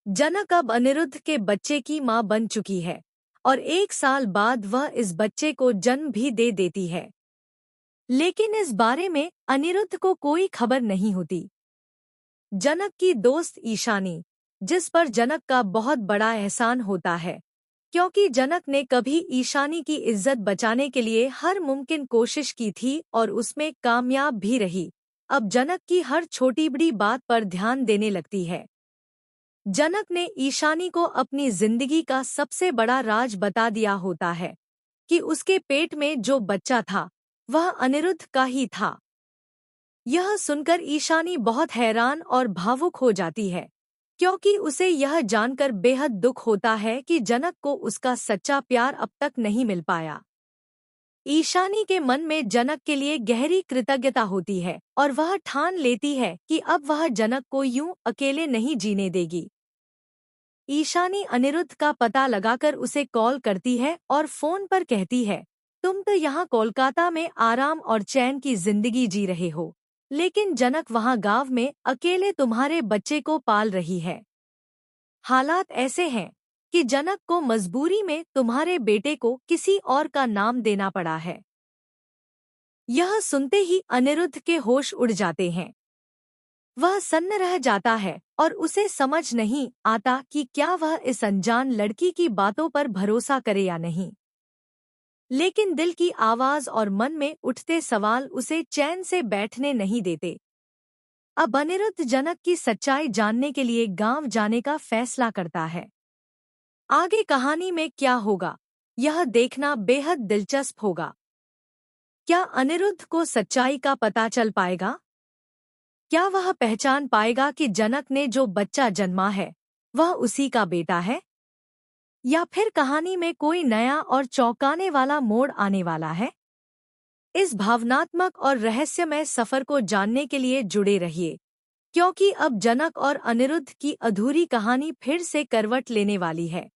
जनक अब अनिरुद्ध के बच्चे की मां बन चुकी है और 1 साल बाद वह इस बच्चे को जन्म भी दे देती है। लेकिन इस बारे में अनिरुद्ध को कोई खबर नहीं होती। जनक की दोस्त ईशानी, जिस पर जनक का बहुत बड़ा एहसान होता है, क्योंकि जनक ने कभी ईशानी की इज्जत बचाने के लिए हर मुमकिन कोशिश की थी और उसमें कामयाब भी रही, अब जनक की हर छोटी बड़ी बात पर ध्यान देने लगती है। जनक ने ईशानी को अपनी जिंदगी का सबसे बड़ा राज बता दिया होता है कि उसके पेट में जो बच्चा था वह अनिरुद्ध का ही था। यह सुनकर ईशानी बहुत हैरान और भावुक हो जाती है, क्योंकि उसे यह जानकर बेहद दुख होता है कि जनक को उसका सच्चा प्यार अब तक नहीं मिल पाया। ईशानी के मन में जनक के लिए गहरी कृतज्ञता होती है और वह ठान लेती है कि अब वह जनक को यूं अकेले नहीं जीने देगी। ईशानी अनिरुद्ध का पता लगाकर उसे कॉल करती है और फोन पर कहती है, तुम तो यहाँ कोलकाता में आराम और चैन की जिंदगी जी रहे हो, लेकिन जनक वहाँ गांव में अकेले तुम्हारे बच्चे को पाल रही है। हालात ऐसे हैं कि जनक को मजबूरी में तुम्हारे बेटे को किसी और का नाम देना पड़ा है। यह सुनते ही अनिरुद्ध के होश उड़ जाते हैं। वह सन्न रह जाता है और उसे समझ नहीं आता कि क्या वह इस अनजान लड़की की बातों पर भरोसा करे या नहीं। लेकिन दिल की आवाज और मन में उठते सवाल उसे चैन से बैठने नहीं देते। अब अनिरुद्ध जनक की सच्चाई जानने के लिए गांव जाने का फैसला करता है। आगे कहानी में क्या होगा, यह देखना बेहद दिलचस्प होगा। क्या अनिरुद्ध को सच्चाई का पता चल पाएगा? क्या वह पहचान पाएगा कि जनक ने जो बच्चा जन्मा है वह उसी का बेटा है? या फिर कहानी में कोई नया और चौंकाने वाला मोड़ आने वाला है? इस भावनात्मक और रहस्यमय सफर को जानने के लिए जुड़े रहिए, क्योंकि अब जनक और अनिरुद्ध की अधूरी कहानी फिर से करवट लेने वाली है।